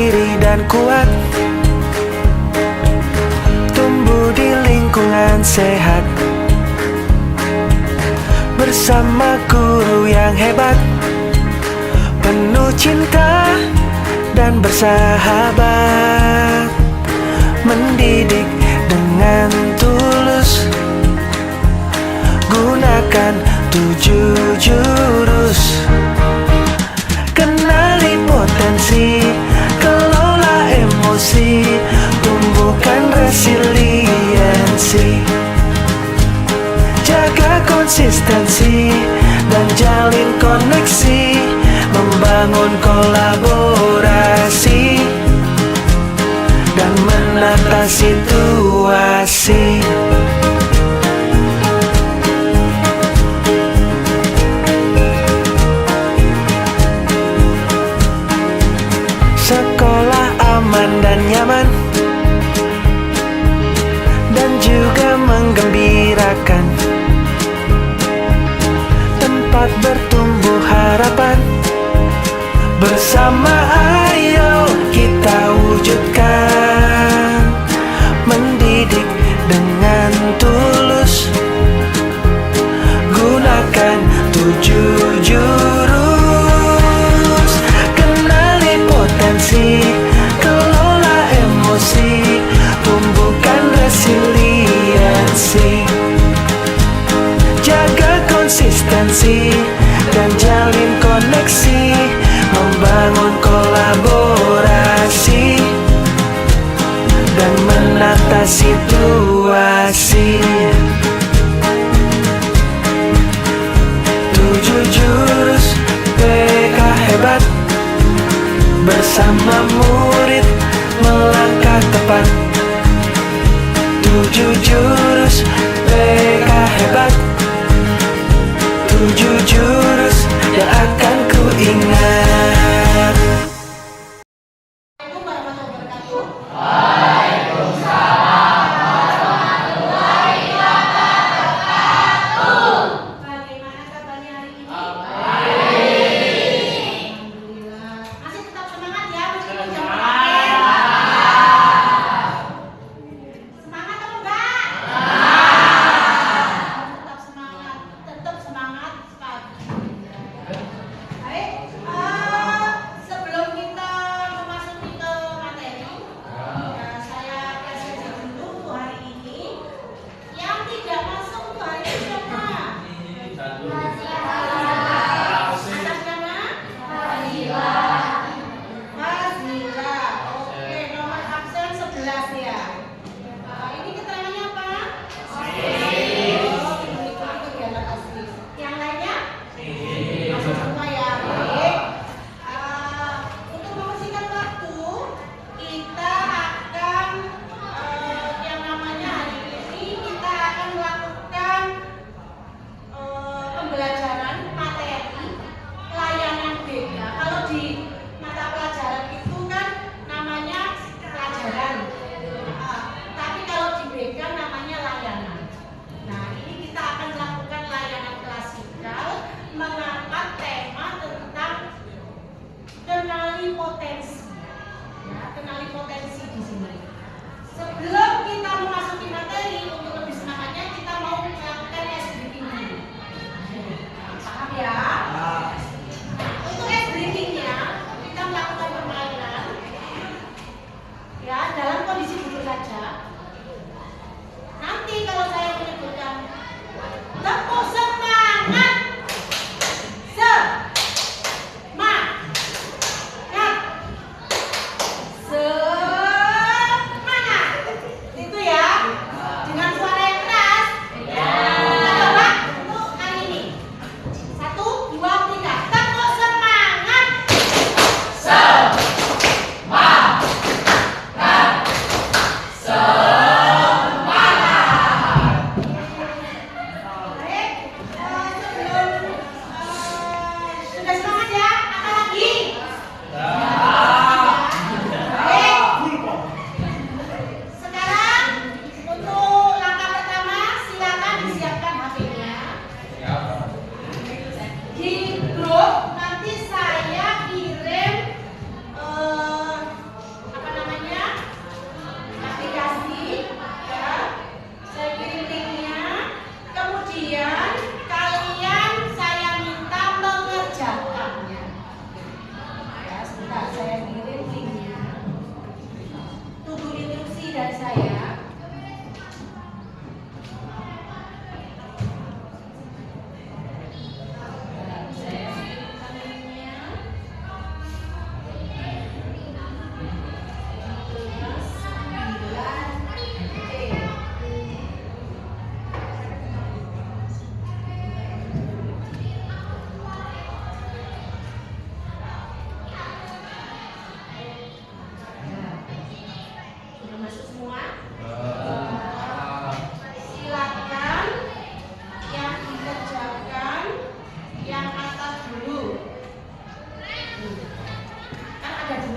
mandiri dan kuat, tumbuh di lingkungan sehat, bersama guru yang hebat, penuh cinta dan bersahabat, mendidik dengan tulus, gunakan 7 jurus. Kenali potensi, kelola emosi, tumbuhkan resiliensi, jaga konsistensi dan jalin koneksi, membangun kolaborasi dan menata situasi. Sekolah aman dan nyaman, dan juga menggembirakan, tempat bertumbuh harapan. Bersama ayo kita wujudkan, mendidik dengan tulus, gunakan 7 jurus. Kenali potensi, kelola emosi, tumbuhkan resiliensi, jaga konsistensi dan jalin koneksi, membangun kolaborasi dan menata situasi. 7 jurus PK hebat, bersama murid melangkah tepat. 7 jurus PK hebat, 7 jurus yang akan ku ingat. Bagaimana kabarnya hari ini? Alhamdulillah. Masih tetap semangat ya meskipun jam berapa? Semangat atau enggak? Tetap semangat sekali. Baik.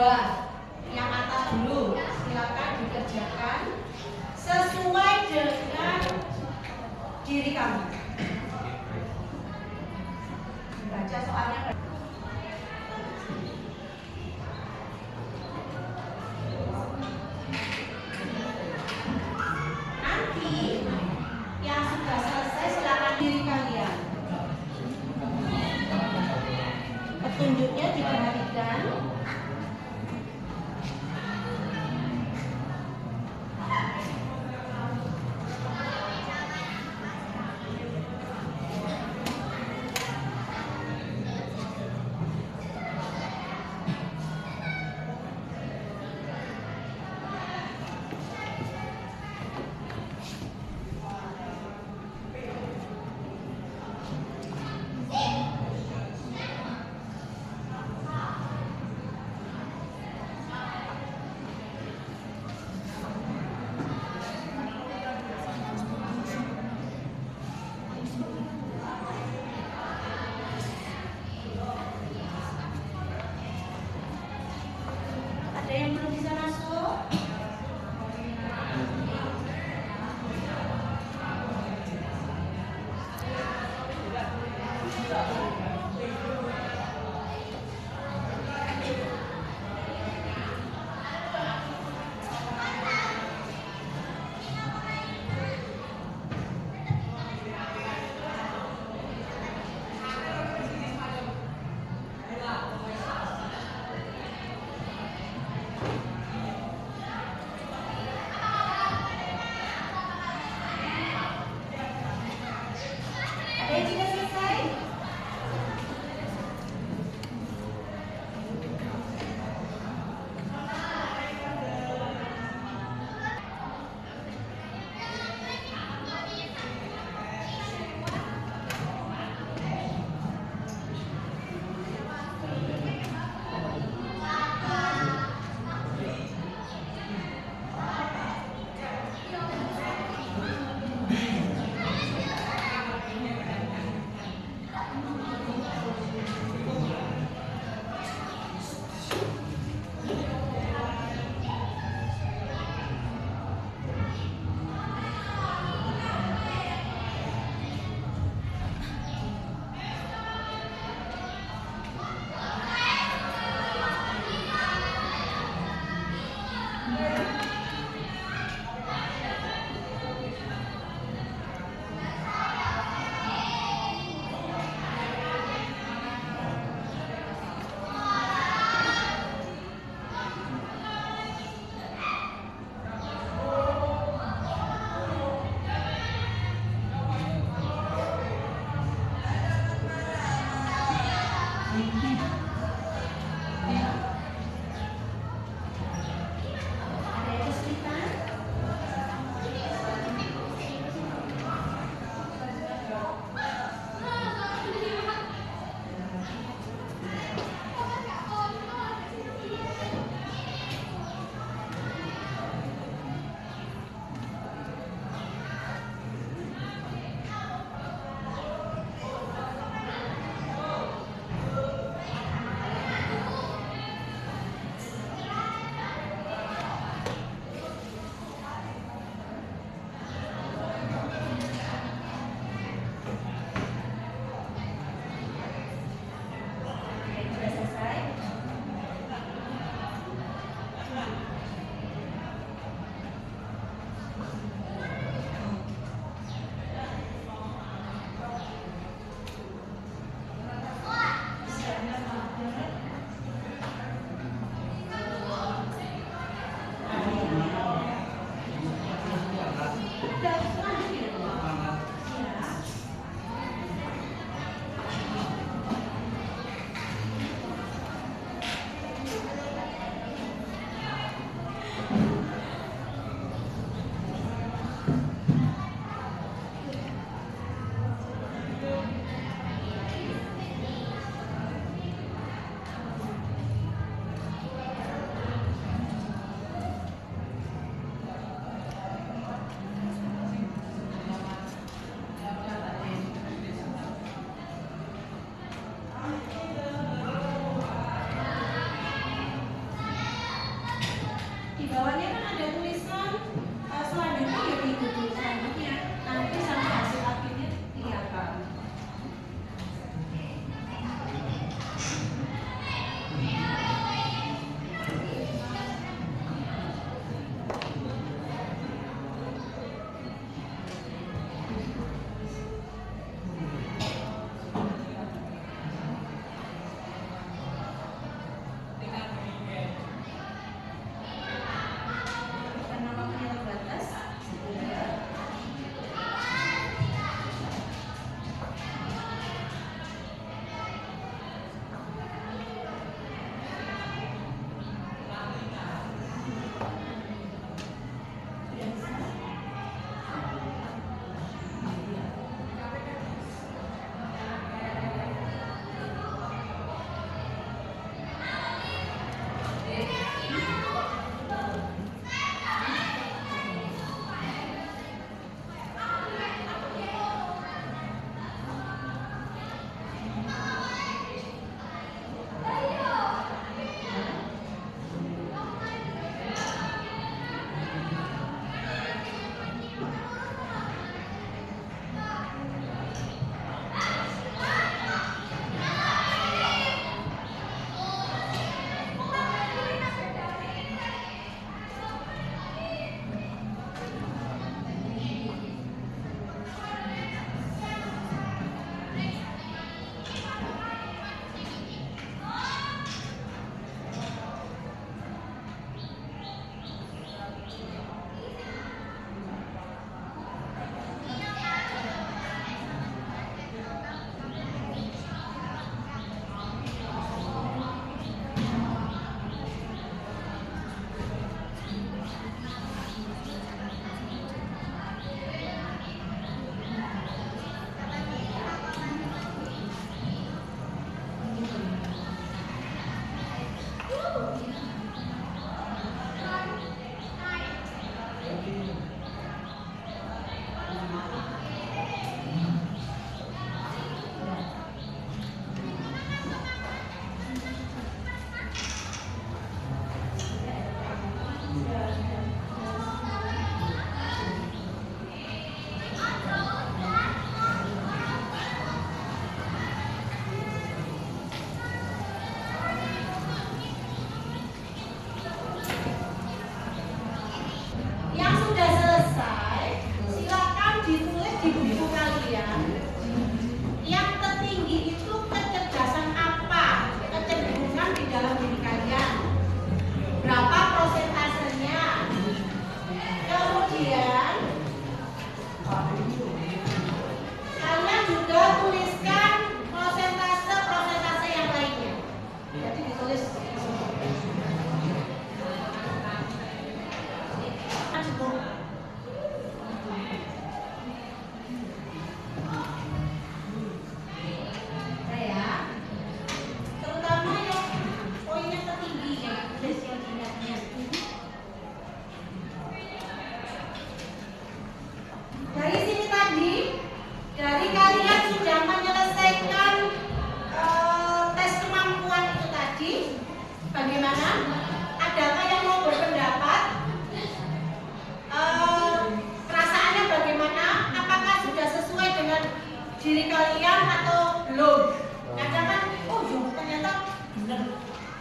kedua, yang atas dulu, silakan dikerjakan sesuai dengan diri kamu. Baca soalnya. Nanti yang sudah selesai silakan diri kalian. Petunjuknya diperhatikan.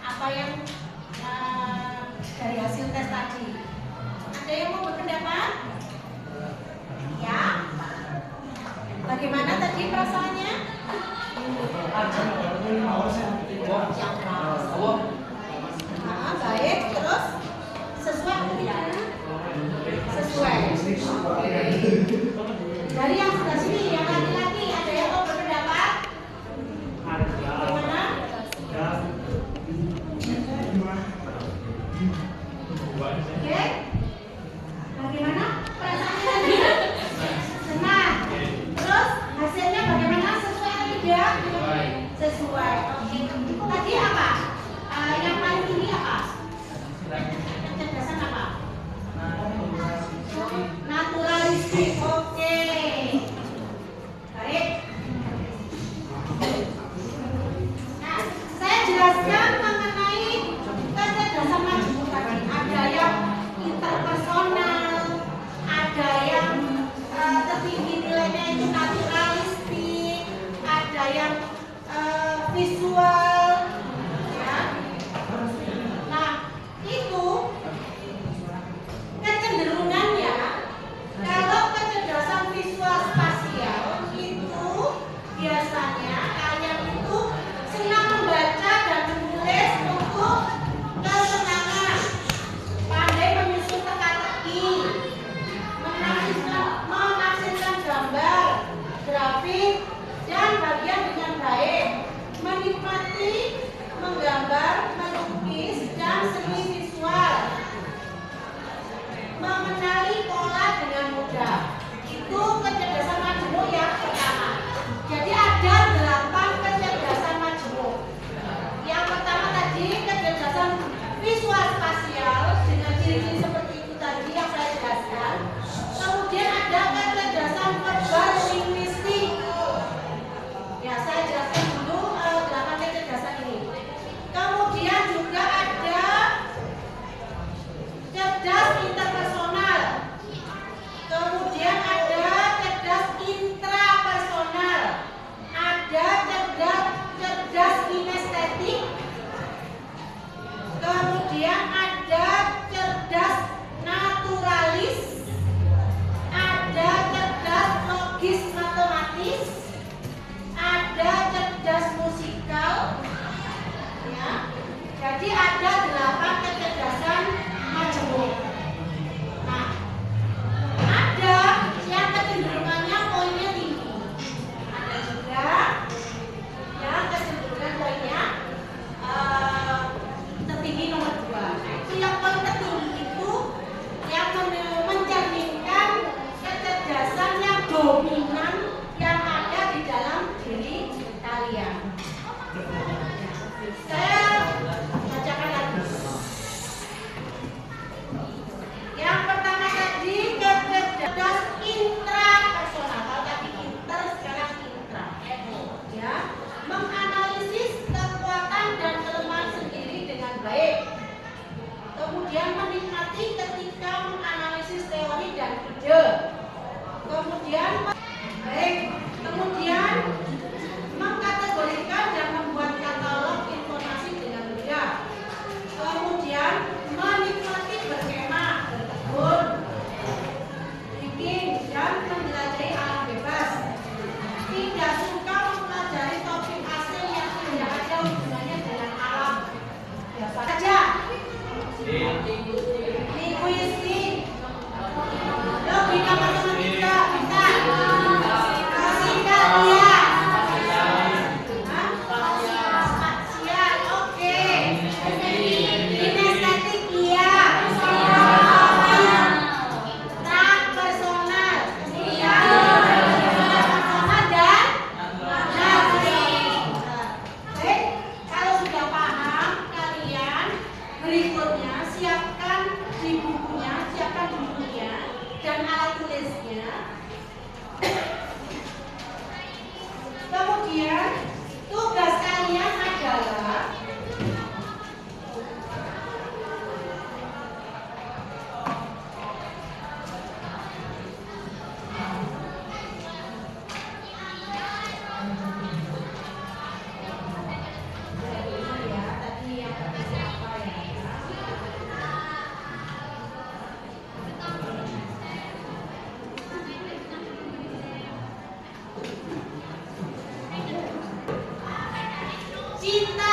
apa yang dari hasil tes tadi. Ada yang mau berpendapat? Ya. Bagaimana tadi perasaannya? Baik. Terus sesuai atau tidak? Sesuai. Dari yang sebelah sini, yang laki-laki, ada yang mau berpendapat? Bagaimana? Oke. Bagaimana perasaannya tadi? Senang. Terus hasilnya bagaimana? Sesuai atau tidak? Sesuai. Oke. Tadi apa? Yang paling tinggi apa? Kecerdasan apa? Naturalistik. Oke. Baik. Nah, saya jelaskan mengenai kecerdasan majemuk tadi. Ada yang interpersonal, ada yang tertinggi nilainya itu naturalistik, ada yang visual, ya. Nah, itu kecenderungannya kalau kecerdasan visual spasial itu biasanya kalian itu senang membaca dan menulis untuk kesenangan, pandai menyusun teka-teki, menafsirkan gambar, grafik, dan bagian dengan baik, menikmati, menggambar, melukis, dan seni visual, mengenali pola dengan mudah. Itu kecerdasan majemuk yang pertama. Jadi ada 8 kecerdasan majemuk. Yang pertama tadi kecerdasan visual spasial dengan ciri-ciri seperti itu tadi yang saya jelaskan. Kemudian ada kecerdasan verbal linguistik. Ya, saya jelaskan dulu 8 kecerdasan ini. Kemudian juga ada cerdas interpersonal. Kemudian ada cerdas intrapersonal. Ada cerdas kinestetik. Kemudian ada cerdas naturalis. Ada cerdas logis matematis. Ada cerdas musikal. Ya. Jadi ada 8 kecerdasan majemuk. Nah, ada yang kecenderungannya poinnya tinggi. Ada juga yang kecenderungan poinnya tertinggi nomor 2. Nah, itu yang poin tertinggi itu yang mencerminkan kecerdasan yang dominan yang ada di dalam diri kalian. Saya bacakan lagi. Yang pertama tadi cerdas intrapersonal. Kalau tadi inter, sekarang intra. Ya, menganalisis kekuatan dan kelemahan sendiri dengan baik. Kemudian menikmati ketika menganalisis teori dan ide. Kemudian mengkategorikan dan membuat cinta